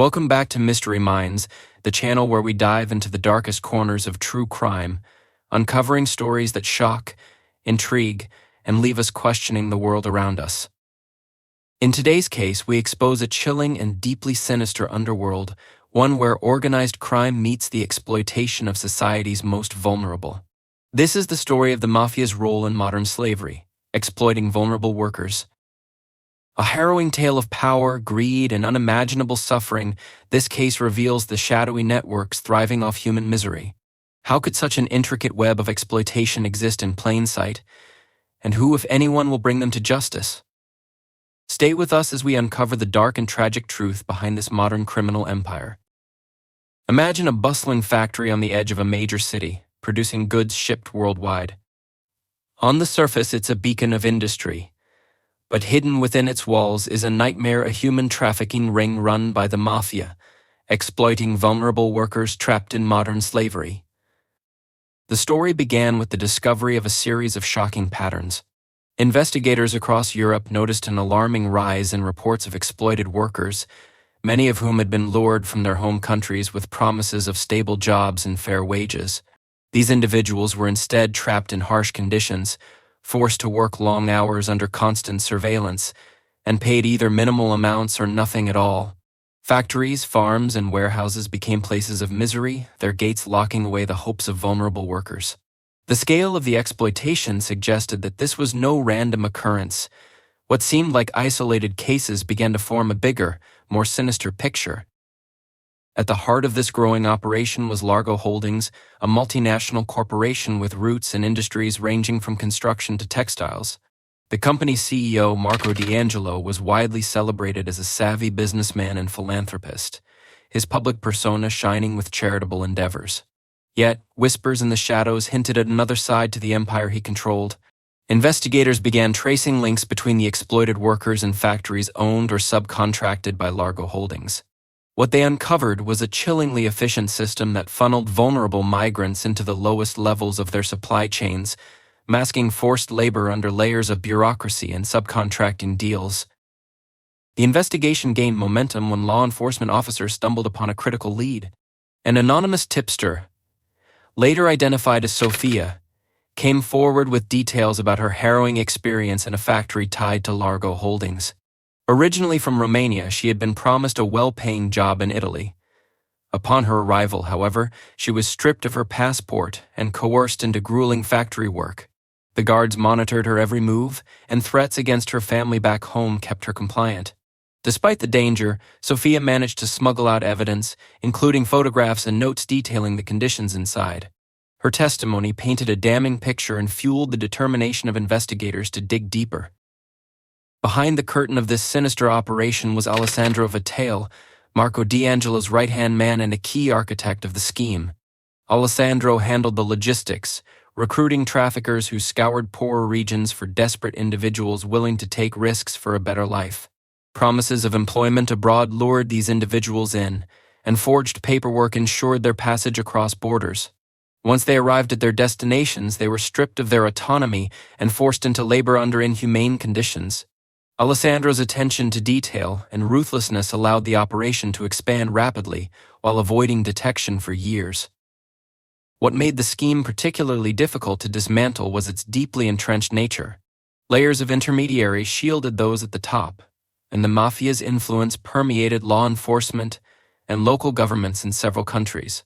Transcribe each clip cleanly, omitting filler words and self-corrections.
Welcome back to Mystery Minds, the channel where we dive into the darkest corners of true crime, uncovering stories that shock, intrigue, and leave us questioning the world around us. In today's case, we expose a chilling and deeply sinister underworld, one where organized crime meets the exploitation of society's most vulnerable. This is the story of the Mafia's role in modern slavery, exploiting vulnerable workers. A harrowing tale of power, greed, and unimaginable suffering, this case reveals the shadowy networks thriving off human misery. How could such an intricate web of exploitation exist in plain sight? And who, if anyone, will bring them to justice? Stay with us as we uncover the dark and tragic truth behind this modern criminal empire. Imagine a bustling factory on the edge of a major city, producing goods shipped worldwide. On the surface, it's a beacon of industry. But hidden within its walls is a nightmare, a human trafficking ring run by the Mafia, exploiting vulnerable workers trapped in modern slavery. The story began with the discovery of a series of shocking patterns. Investigators across Europe noticed an alarming rise in reports of exploited workers, many of whom had been lured from their home countries with promises of stable jobs and fair wages. These individuals were instead trapped in harsh conditions, forced to work long hours under constant surveillance, and paid either minimal amounts or nothing at all. Factories, farms, and warehouses became places of misery, their gates locking away the hopes of vulnerable workers. The scale of the exploitation suggested that this was no random occurrence. What seemed like isolated cases began to form a bigger, more sinister picture. At the heart of this growing operation was Largo Holdings, a multinational corporation with roots in industries ranging from construction to textiles. The company's CEO, Marco D'Angelo, was widely celebrated as a savvy businessman and philanthropist, his public persona shining with charitable endeavors. Yet, whispers in the shadows hinted at another side to the empire he controlled. Investigators began tracing links between the exploited workers and factories owned or subcontracted by Largo Holdings. What they uncovered was a chillingly efficient system that funneled vulnerable migrants into the lowest levels of their supply chains, masking forced labor under layers of bureaucracy and subcontracting deals. The investigation gained momentum when law enforcement officers stumbled upon a critical lead. An anonymous tipster, later identified as Sophia, came forward with details about her harrowing experience in a factory tied to Largo Holdings. Originally from Romania, she had been promised a well-paying job in Italy. Upon her arrival, however, she was stripped of her passport and coerced into grueling factory work. The guards monitored her every move, and threats against her family back home kept her compliant. Despite the danger, Sophia managed to smuggle out evidence, including photographs and notes detailing the conditions inside. Her testimony painted a damning picture and fueled the determination of investigators to dig deeper. Behind the curtain of this sinister operation was Alessandro Vitale, Marco D'Angelo's right-hand man and a key architect of the scheme. Alessandro handled the logistics, recruiting traffickers who scoured poorer regions for desperate individuals willing to take risks for a better life. Promises of employment abroad lured these individuals in, and forged paperwork ensured their passage across borders. Once they arrived at their destinations, they were stripped of their autonomy and forced into labor under inhumane conditions. Alessandro's attention to detail and ruthlessness allowed the operation to expand rapidly while avoiding detection for years. What made the scheme particularly difficult to dismantle was its deeply entrenched nature. Layers of intermediaries shielded those at the top, and the Mafia's influence permeated law enforcement and local governments in several countries.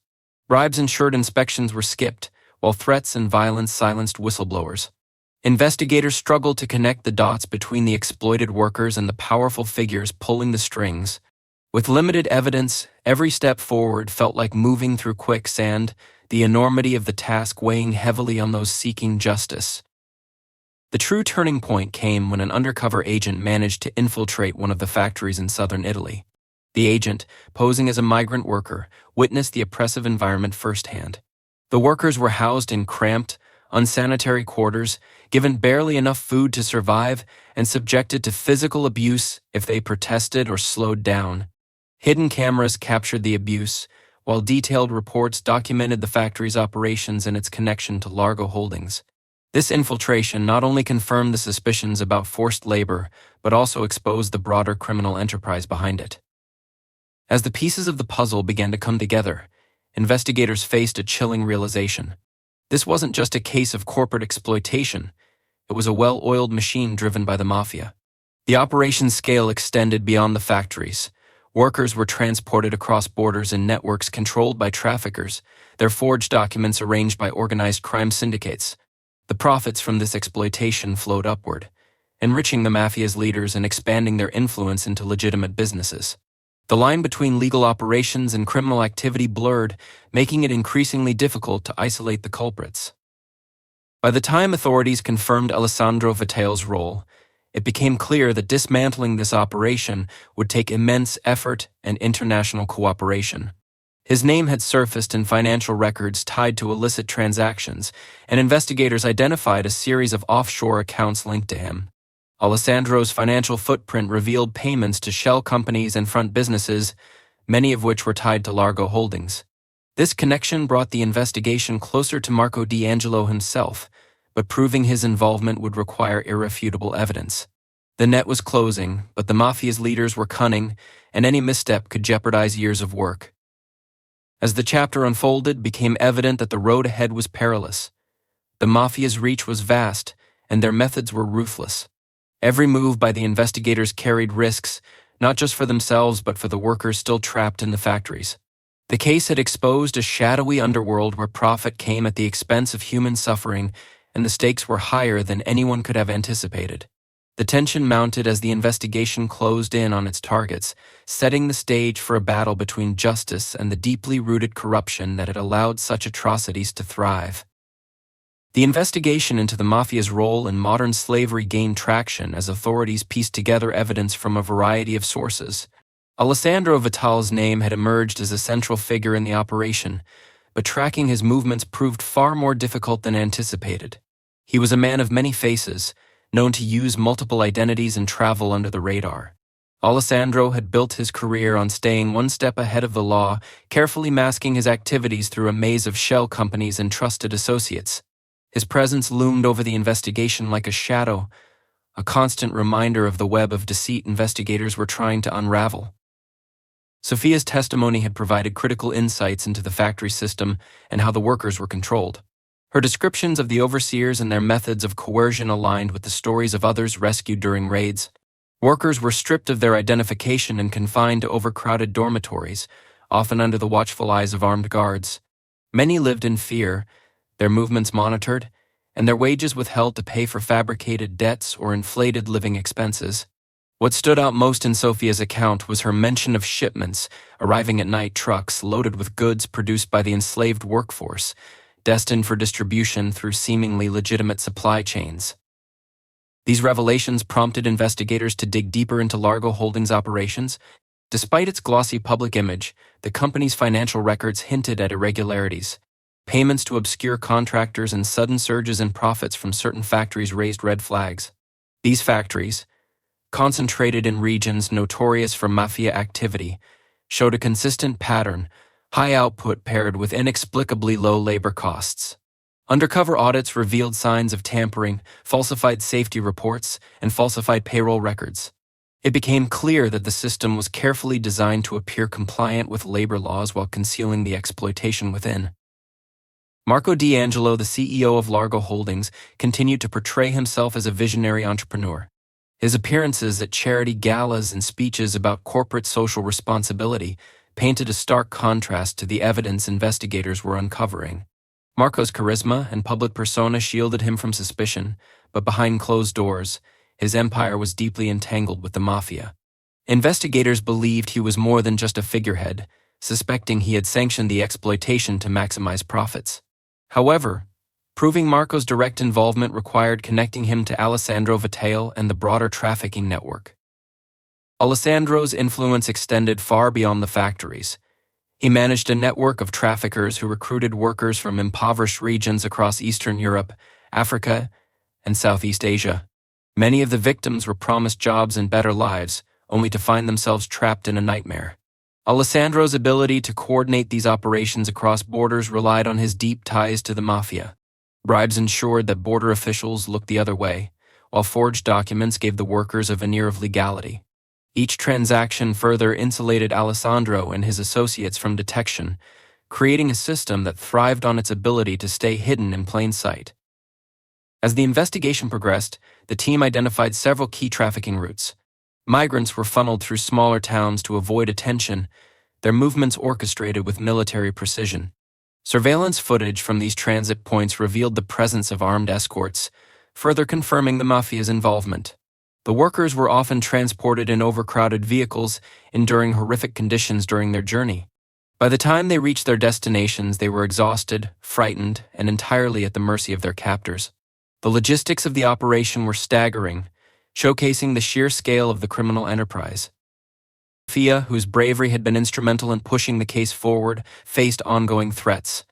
Bribes ensured inspections were skipped, while threats and violence silenced whistleblowers. Investigators struggled to connect the dots between the exploited workers and the powerful figures pulling the strings. With limited evidence, every step forward felt like moving through quicksand, the enormity of the task weighing heavily on those seeking justice. The true turning point came when an undercover agent managed to infiltrate one of the factories in southern Italy. The agent, posing as a migrant worker, witnessed the oppressive environment firsthand. The workers were housed in cramped, unsanitary quarters, given barely enough food to survive, and subjected to physical abuse if they protested or slowed down. Hidden cameras captured the abuse, while detailed reports documented the factory's operations and its connection to Largo Holdings. This infiltration not only confirmed the suspicions about forced labor, but also exposed the broader criminal enterprise behind it. As the pieces of the puzzle began to come together, investigators faced a chilling realization. This wasn't just a case of corporate exploitation, it was a well-oiled machine driven by the Mafia. The operation's scale extended beyond the factories. Workers were transported across borders in networks controlled by traffickers, their forged documents arranged by organized crime syndicates. The profits from this exploitation flowed upward, enriching the Mafia's leaders and expanding their influence into legitimate businesses. The line between legal operations and criminal activity blurred, making it increasingly difficult to isolate the culprits. By the time authorities confirmed Alessandro Vitel's role, it became clear that dismantling this operation would take immense effort and international cooperation. His name had surfaced in financial records tied to illicit transactions, and investigators identified a series of offshore accounts linked to him. Alessandro's financial footprint revealed payments to shell companies and front businesses, many of which were tied to Largo Holdings. This connection brought the investigation closer to Marco D'Angelo himself, but proving his involvement would require irrefutable evidence. The net was closing, but the Mafia's leaders were cunning, and any misstep could jeopardize years of work. As the chapter unfolded, it became evident that the road ahead was perilous. The Mafia's reach was vast, and their methods were ruthless. Every move by the investigators carried risks, not just for themselves but for the workers still trapped in the factories. The case had exposed a shadowy underworld where profit came at the expense of human suffering, and the stakes were higher than anyone could have anticipated. The tension mounted as the investigation closed in on its targets, setting the stage for a battle between justice and the deeply rooted corruption that had allowed such atrocities to thrive. The investigation into the Mafia's role in modern slavery gained traction as authorities pieced together evidence from a variety of sources. Alessandro Vitel's name had emerged as a central figure in the operation, but tracking his movements proved far more difficult than anticipated. He was a man of many faces, known to use multiple identities and travel under the radar. Alessandro had built his career on staying one step ahead of the law, carefully masking his activities through a maze of shell companies and trusted associates. His presence loomed over the investigation like a shadow, a constant reminder of the web of deceit investigators were trying to unravel. Sophia's testimony had provided critical insights into the factory system and how the workers were controlled. Her descriptions of the overseers and their methods of coercion aligned with the stories of others rescued during raids. Workers were stripped of their identification and confined to overcrowded dormitories, often under the watchful eyes of armed guards. Many lived in fear, their movements monitored, and their wages withheld to pay for fabricated debts or inflated living expenses. What stood out most in Sophia's account was her mention of shipments arriving at night, trucks loaded with goods produced by the enslaved workforce, destined for distribution through seemingly legitimate supply chains. These revelations prompted investigators to dig deeper into Largo Holdings' operations. Despite its glossy public image, the company's financial records hinted at irregularities. Payments to obscure contractors and sudden surges in profits from certain factories raised red flags. These factories, concentrated in regions notorious for mafia activity, showed a consistent pattern: high output paired with inexplicably low labor costs. Undercover audits revealed signs of tampering, falsified safety reports, and falsified payroll records. It became clear that the system was carefully designed to appear compliant with labor laws while concealing the exploitation within. Marco D'Angelo, the CEO of Largo Holdings, continued to portray himself as a visionary entrepreneur. His appearances at charity galas and speeches about corporate social responsibility painted a stark contrast to the evidence investigators were uncovering. Marco's charisma and public persona shielded him from suspicion, but behind closed doors, his empire was deeply entangled with the Mafia. Investigators believed he was more than just a figurehead, suspecting he had sanctioned the exploitation to maximize profits. However, proving Marco's direct involvement required connecting him to Alessandro Vitel and the broader trafficking network. Alessandro's influence extended far beyond the factories. He managed a network of traffickers who recruited workers from impoverished regions across Eastern Europe, Africa, and Southeast Asia. Many of the victims were promised jobs and better lives, only to find themselves trapped in a nightmare. Alessandro's ability to coordinate these operations across borders relied on his deep ties to the Mafia. Bribes ensured that border officials looked the other way, while forged documents gave the workers a veneer of legality. Each transaction further insulated Alessandro and his associates from detection, creating a system that thrived on its ability to stay hidden in plain sight. As the investigation progressed, the team identified several key trafficking routes. Migrants were funneled through smaller towns to avoid attention, their movements orchestrated with military precision. Surveillance footage from these transit points revealed the presence of armed escorts, further confirming the Mafia's involvement. The workers were often transported in overcrowded vehicles, enduring horrific conditions during their journey. By the time they reached their destinations, they were exhausted, frightened, and entirely at the mercy of their captors. The logistics of the operation were staggering, showcasing the sheer scale of the criminal enterprise. Mafia, whose bravery had been instrumental in pushing the case forward, faced ongoing threats.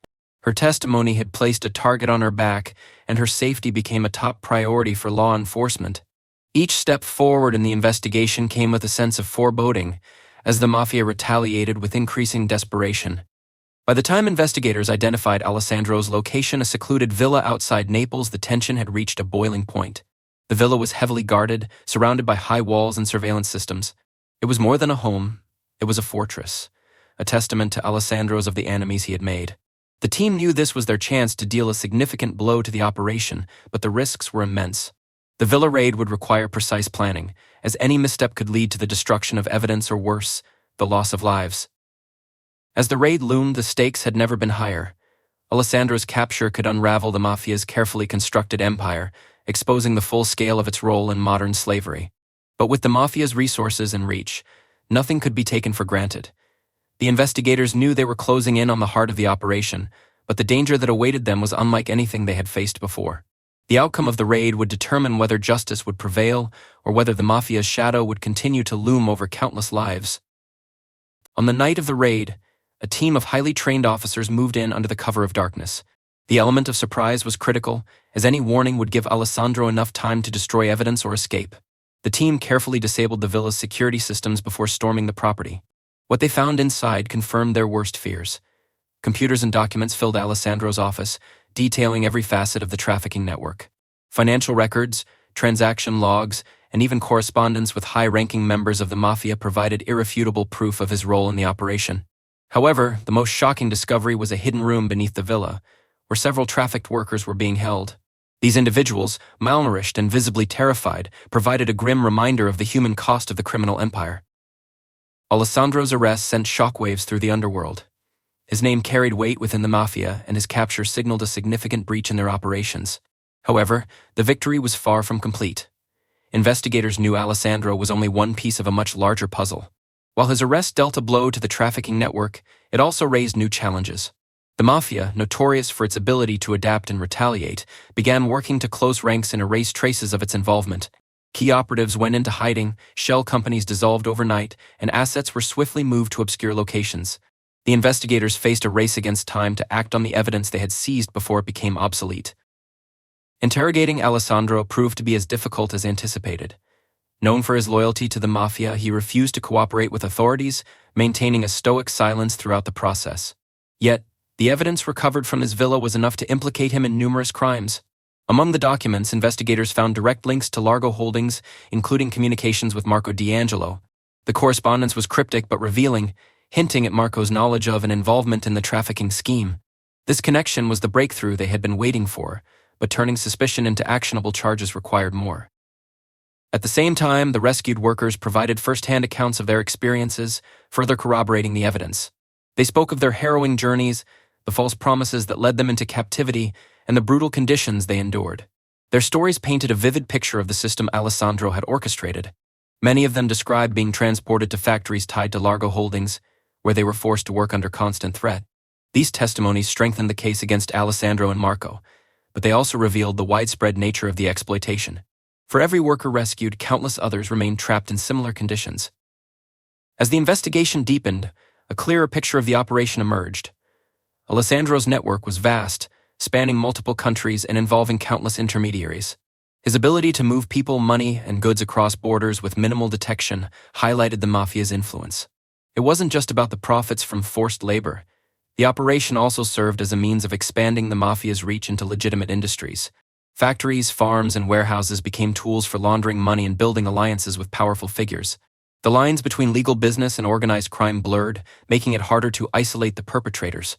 Her testimony had placed a target on her back, and her safety became a top priority for law enforcement. Each step forward in the investigation came with a sense of foreboding, as the Mafia retaliated with increasing desperation. By the time investigators identified Alessandro's location, a secluded villa outside Naples, the tension had reached a boiling point. The villa was heavily guarded, surrounded by high walls and surveillance systems. It was more than a home, it was a fortress, a testament to Alessandro's of the enemies he had made. The team knew this was their chance to deal a significant blow to the operation, but the risks were immense. The villa raid would require precise planning, as any misstep could lead to the destruction of evidence or worse, the loss of lives. As the raid loomed, the stakes had never been higher. Alessandro's capture could unravel the Mafia's carefully constructed empire, exposing the full scale of its role in modern slavery. But with the Mafia's resources and reach, nothing could be taken for granted. The investigators knew they were closing in on the heart of the operation, but the danger that awaited them was unlike anything they had faced before. The outcome of the raid would determine whether justice would prevail or whether the Mafia's shadow would continue to loom over countless lives. On the night of the raid, a team of highly trained officers moved in under the cover of darkness. The element of surprise was critical, as any warning would give Alessandro enough time to destroy evidence or escape. The team carefully disabled the villa's security systems before storming the property. What they found inside confirmed their worst fears. Computers and documents filled Alessandro's office, detailing every facet of the trafficking network. Financial records, transaction logs, and even correspondence with high-ranking members of the Mafia provided irrefutable proof of his role in the operation. However, the most shocking discovery was a hidden room beneath the villa, where several trafficked workers were being held. These individuals, malnourished and visibly terrified, provided a grim reminder of the human cost of the criminal empire. Alessandro's arrest sent shockwaves through the underworld. His name carried weight within the Mafia, and his capture signaled a significant breach in their operations. However, the victory was far from complete. Investigators knew Alessandro was only one piece of a much larger puzzle. While his arrest dealt a blow to the trafficking network, it also raised new challenges. The Mafia, notorious for its ability to adapt and retaliate, began working to close ranks and erase traces of its involvement. Key operatives went into hiding, shell companies dissolved overnight, and assets were swiftly moved to obscure locations. The investigators faced a race against time to act on the evidence they had seized before it became obsolete. Interrogating Alessandro proved to be as difficult as anticipated. Known for his loyalty to the Mafia, he refused to cooperate with authorities, maintaining a stoic silence throughout the process. Yet, the evidence recovered from his villa was enough to implicate him in numerous crimes. Among the documents, investigators found direct links to Largo Holdings, including communications with Marco D'Angelo. The correspondence was cryptic but revealing, hinting at Marco's knowledge of and involvement in the trafficking scheme. This connection was the breakthrough they had been waiting for, but turning suspicion into actionable charges required more. At the same time, the rescued workers provided first-hand accounts of their experiences, further corroborating the evidence. They spoke of their harrowing journeys, the false promises that led them into captivity, and the brutal conditions they endured. Their stories painted a vivid picture of the system Alessandro had orchestrated. Many of them described being transported to factories tied to Largo Holdings, where they were forced to work under constant threat. These testimonies strengthened the case against Alessandro and Marco, but they also revealed the widespread nature of the exploitation. For every worker rescued, countless others remained trapped in similar conditions. As the investigation deepened, a clearer picture of the operation emerged. Alessandro's network was vast, spanning multiple countries and involving countless intermediaries. His ability to move people, money, and goods across borders with minimal detection highlighted the Mafia's influence. It wasn't just about the profits from forced labor. The operation also served as a means of expanding the Mafia's reach into legitimate industries. Factories, farms, and warehouses became tools for laundering money and building alliances with powerful figures. The lines between legal business and organized crime blurred, making it harder to isolate the perpetrators.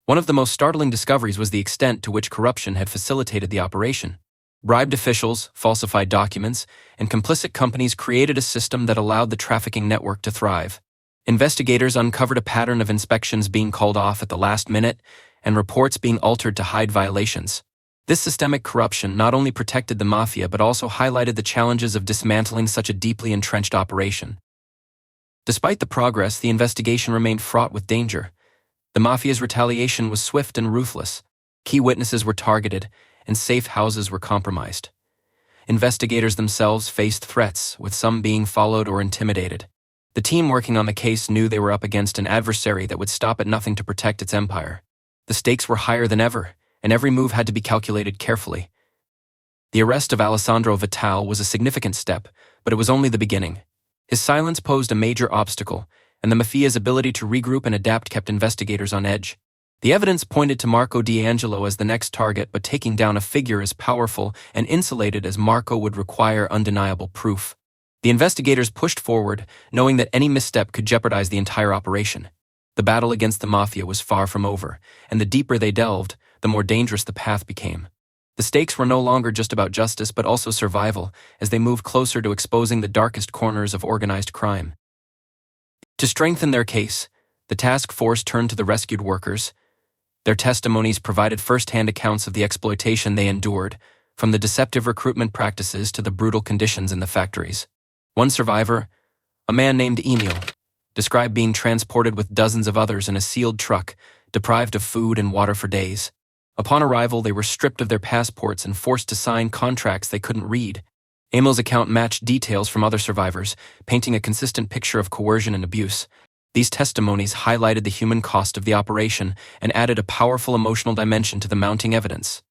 One of the most startling discoveries was the extent to which corruption had facilitated the operation. Bribed officials, falsified documents, and complicit companies created a system that allowed the trafficking network to thrive. Investigators uncovered a pattern of inspections being called off at the last minute and reports being altered to hide violations. This systemic corruption not only protected the Mafia but also highlighted the challenges of dismantling such a deeply entrenched operation. Despite the progress, the investigation remained fraught with danger. The Mafia's retaliation was swift and ruthless. Key witnesses were targeted, and safe houses were compromised. Investigators themselves faced threats, with some being followed or intimidated. The team working on the case knew they were up against an adversary that would stop at nothing to protect its empire. The stakes were higher than ever, and every move had to be calculated carefully. The arrest of Alessandro Vital was a significant step, but it was only the beginning. His silence posed a major obstacle, and the Mafia's ability to regroup and adapt kept investigators on edge. The evidence pointed to Marco D'Angelo as the next target, but taking down a figure as powerful and insulated as Marco would require undeniable proof. The investigators pushed forward, knowing that any misstep could jeopardize the entire operation. The battle against the Mafia was far from over, and the deeper they delved, the more dangerous the path became. The stakes were no longer just about justice but also survival, as they moved closer to exposing the darkest corners of organized crime. To strengthen their case, the task force turned to the rescued workers. Their testimonies provided first-hand accounts of the exploitation they endured, from the deceptive recruitment practices to the brutal conditions in the factories. One survivor, a man named Emil, described being transported with dozens of others in a sealed truck, deprived of food and water for days. Upon arrival, they were stripped of their passports and forced to sign contracts they couldn't read. Emil's account matched details from other survivors, painting a consistent picture of coercion and abuse. These testimonies highlighted the human cost of the operation and added a powerful emotional dimension to the mounting evidence.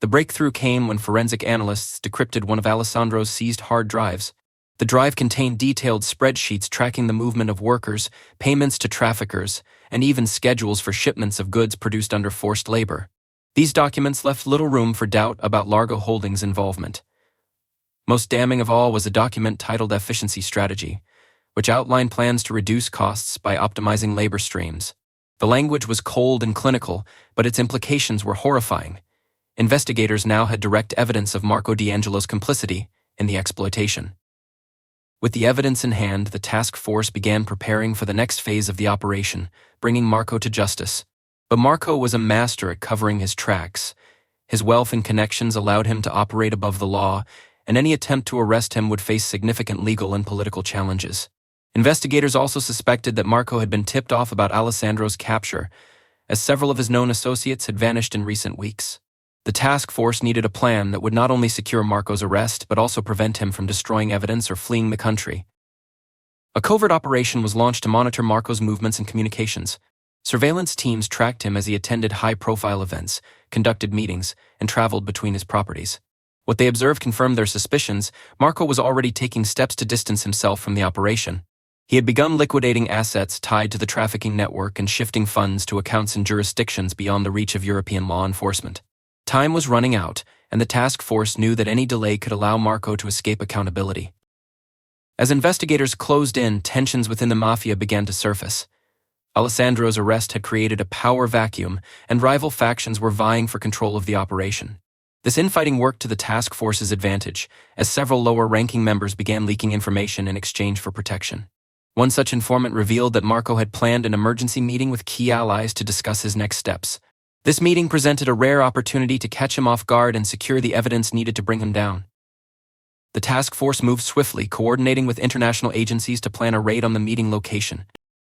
The breakthrough came when forensic analysts decrypted one of Alessandro's seized hard drives. The drive contained detailed spreadsheets tracking the movement of workers, payments to traffickers, and even schedules for shipments of goods produced under forced labor. These documents left little room for doubt about Largo Holdings' involvement. Most damning of all was a document titled Efficiency Strategy, which outlined plans to reduce costs by optimizing labor streams. The language was cold and clinical, but its implications were horrifying. Investigators now had direct evidence of Marco D'Angelo's complicity in the exploitation. With the evidence in hand, the task force began preparing for the next phase of the operation, bringing Marco to justice. But Marco was a master at covering his tracks. His wealth and connections allowed him to operate above the law, and any attempt to arrest him would face significant legal and political challenges. Investigators also suspected that Marco had been tipped off about Alessandro's capture, as several of his known associates had vanished in recent weeks. The task force needed a plan that would not only secure Marco's arrest but also prevent him from destroying evidence or fleeing the country. A covert operation was launched to monitor Marco's movements and communications. Surveillance teams tracked him as he attended high-profile events, conducted meetings, and traveled between his properties. What they observed confirmed their suspicions. Marco was already taking steps to distance himself from the operation. He had begun liquidating assets tied to the trafficking network and shifting funds to accounts in jurisdictions beyond the reach of European law enforcement. Time was running out, and the task force knew that any delay could allow Marco to escape accountability. As investigators closed in, tensions within the Mafia began to surface. Alessandro's arrest had created a power vacuum, and rival factions were vying for control of the operation. This infighting worked to the task force's advantage, as several lower-ranking members began leaking information in exchange for protection. One such informant revealed that Marco had planned an emergency meeting with key allies to discuss his next steps. This meeting presented a rare opportunity to catch him off guard and secure the evidence needed to bring him down. The task force moved swiftly, coordinating with international agencies to plan a raid on the meeting location.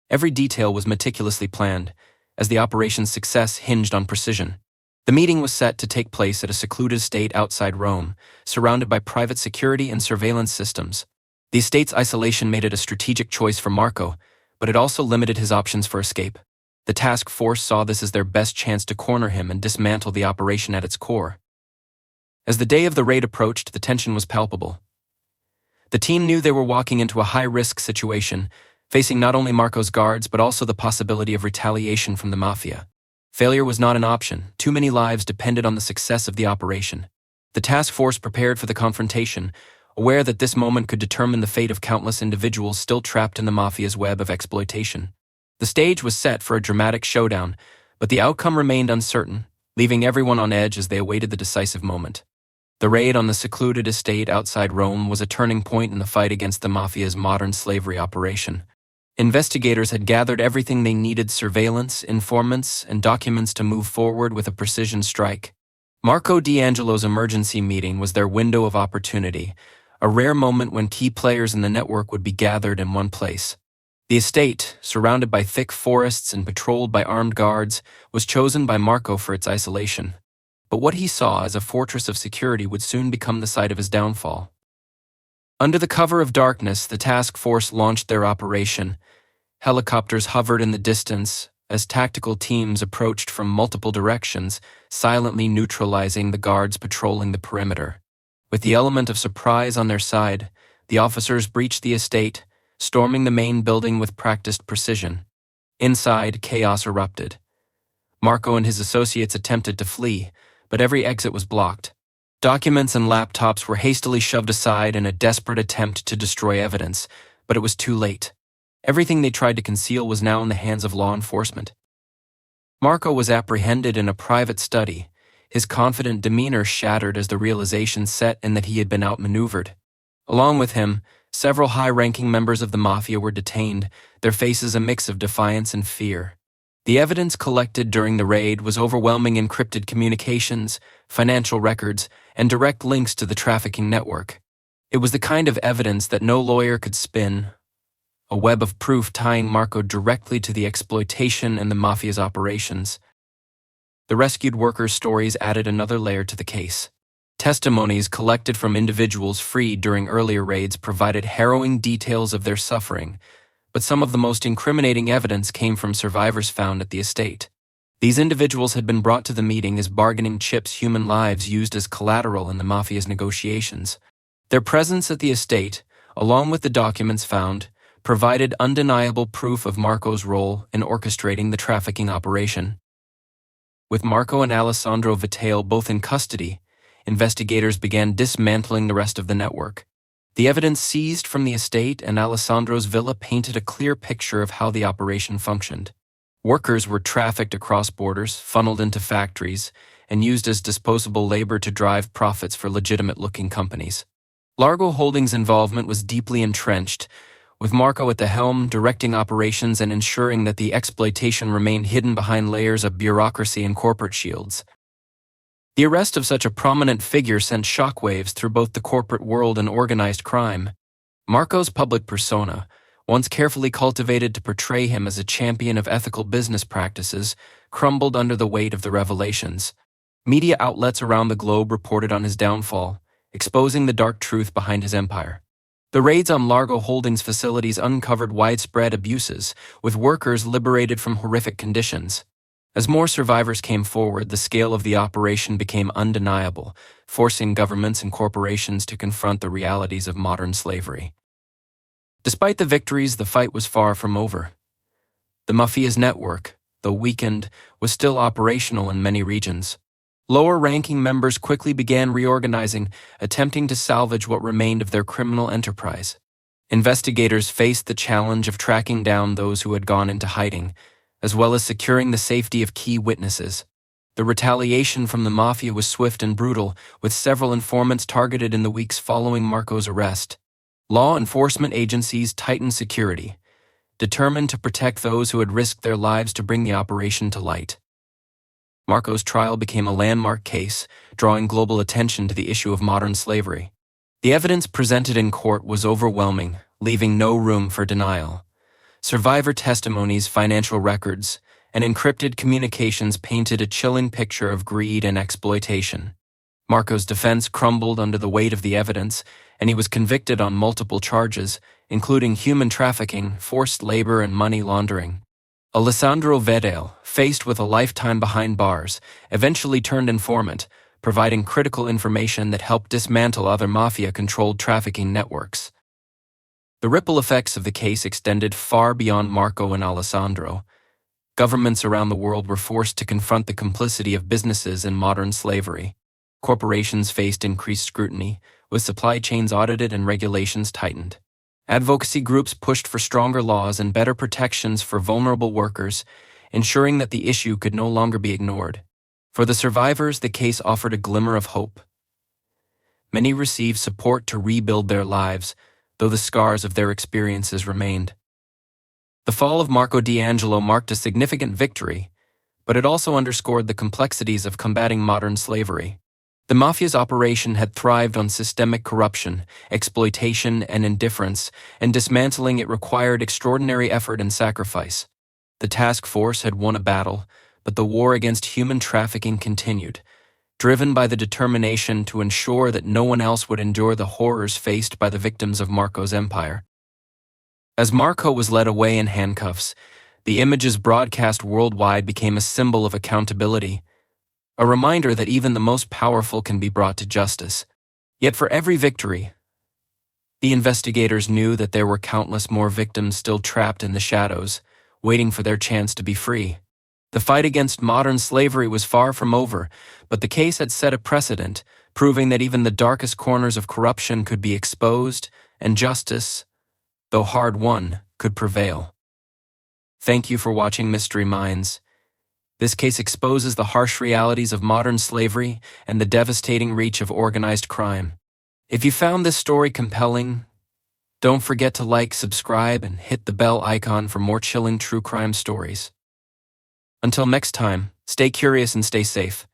Every detail was meticulously planned, as the operation's success hinged on precision. The meeting was set to take place at a secluded estate outside Rome, surrounded by private security and surveillance systems. The estate's isolation made it a strategic choice for Marco, but it also limited his options for escape. The task force saw this as their best chance to corner him and dismantle the operation at its core. As the day of the raid approached, the tension was palpable. The team knew they were walking into a high-risk situation, facing not only Marco's guards but also the possibility of retaliation from the Mafia. Failure was not an option. Too many lives depended on the success of the operation. The task force prepared for the confrontation, aware that this moment could determine the fate of countless individuals still trapped in the Mafia's web of exploitation. The stage was set for a dramatic showdown, but the outcome remained uncertain, leaving everyone on edge as they awaited the decisive moment. The raid on the secluded estate outside Rome was a turning point in the fight against the Mafia's modern slavery operation. Investigators had gathered everything they needed: surveillance, informants, and documents to move forward with a precision strike. Marco D'Angelo's emergency meeting was their window of opportunity, a rare moment when key players in the network would be gathered in one place. The estate, surrounded by thick forests and patrolled by armed guards, was chosen by Marco for its isolation. But what he saw as a fortress of security would soon become the site of his downfall. Under the cover of darkness, the task force launched their operation. Helicopters hovered in the distance as tactical teams approached from multiple directions, silently neutralizing the guards patrolling the perimeter. With the element of surprise on their side, the officers breached the estate, storming the main building with practiced precision. Inside, chaos erupted. Marco and his associates attempted to flee, but every exit was blocked. Documents and laptops were hastily shoved aside in a desperate attempt to destroy evidence, but it was too late. Everything they tried to conceal was now in the hands of law enforcement. Marco was apprehended in a private study, his confident demeanor shattered as the realization set in that he had been outmaneuvered. Along with him, several high-ranking members of the Mafia were detained, their faces a mix of defiance and fear. The evidence collected during the raid was overwhelming: encrypted communications, financial records, and direct links to the trafficking network. It was the kind of evidence that no lawyer could spin, a web of proof tying Marco directly to the exploitation and the Mafia's operations. The rescued workers' stories added another layer to the case. Testimonies collected from individuals freed during earlier raids provided harrowing details of their suffering, but some of the most incriminating evidence came from survivors found at the estate. These individuals had been brought to the meeting as bargaining chips, human lives used as collateral in the Mafia's negotiations. Their presence at the estate, along with the documents found, provided undeniable proof of Marco's role in orchestrating the trafficking operation. With Marco and Alessandro Vitale both in custody, investigators began dismantling the rest of the network. The evidence seized from the estate and Alessandro's villa painted a clear picture of how the operation functioned. Workers were trafficked across borders, funneled into factories, and used as disposable labor to drive profits for legitimate-looking companies. Largo Holdings' involvement was deeply entrenched, with Marco at the helm directing operations and ensuring that the exploitation remained hidden behind layers of bureaucracy and corporate shields. The arrest of such a prominent figure sent shockwaves through both the corporate world and organized crime. Marco's public persona, once carefully cultivated to portray him as a champion of ethical business practices, crumbled under the weight of the revelations. Media outlets around the globe reported on his downfall, exposing the dark truth behind his empire. The raids on Largo Holdings facilities uncovered widespread abuses, with workers liberated from horrific conditions. As more survivors came forward, the scale of the operation became undeniable, forcing governments and corporations to confront the realities of modern slavery. Despite the victories, the fight was far from over. The Mafia's network, though weakened, was still operational in many regions. Lower-ranking members quickly began reorganizing, attempting to salvage what remained of their criminal enterprise. Investigators faced the challenge of tracking down those who had gone into hiding, as well as securing the safety of key witnesses. The retaliation from the Mafia was swift and brutal, with several informants targeted in the weeks following Marco's arrest. Law enforcement agencies tightened security, determined to protect those who had risked their lives to bring the operation to light. Marco's trial became a landmark case, drawing global attention to the issue of modern slavery. The evidence presented in court was overwhelming, leaving no room for denial. Survivor testimonies, financial records, and encrypted communications painted a chilling picture of greed and exploitation. Marco's defense crumbled under the weight of the evidence, and he was convicted on multiple charges, including human trafficking, forced labor, and money laundering. Alessandro Vitale, faced with a lifetime behind bars, eventually turned informant, providing critical information that helped dismantle other Mafia-controlled trafficking networks. The ripple effects of the case extended far beyond Marco and Alessandro. Governments around the world were forced to confront the complicity of businesses in modern slavery. Corporations faced increased scrutiny, with supply chains audited and regulations tightened. Advocacy groups pushed for stronger laws and better protections for vulnerable workers, ensuring that the issue could no longer be ignored. For the survivors, the case offered a glimmer of hope. Many received support to rebuild their lives, though the scars of their experiences remained. The fall of Marco D'Angelo marked a significant victory, but it also underscored the complexities of combating modern slavery. The Mafia's operation had thrived on systemic corruption, exploitation, and indifference, and dismantling it required extraordinary effort and sacrifice. The task force had won a battle, but the war against human trafficking continued, driven by the determination to ensure that no one else would endure the horrors faced by the victims of Marco's empire. As Marco was led away in handcuffs, the images broadcast worldwide became a symbol of accountability, a reminder that even the most powerful can be brought to justice. Yet for every victory, the investigators knew that there were countless more victims still trapped in the shadows, waiting for their chance to be free. The fight against modern slavery was far from over, but the case had set a precedent, proving that even the darkest corners of corruption could be exposed, and justice, though hard-won, could prevail. Thank you for watching Mystery Minds. This case exposes the harsh realities of modern slavery and the devastating reach of organized crime. If you found this story compelling, don't forget to like, subscribe, and hit the bell icon for more chilling true crime stories. Until next time, stay curious and stay safe.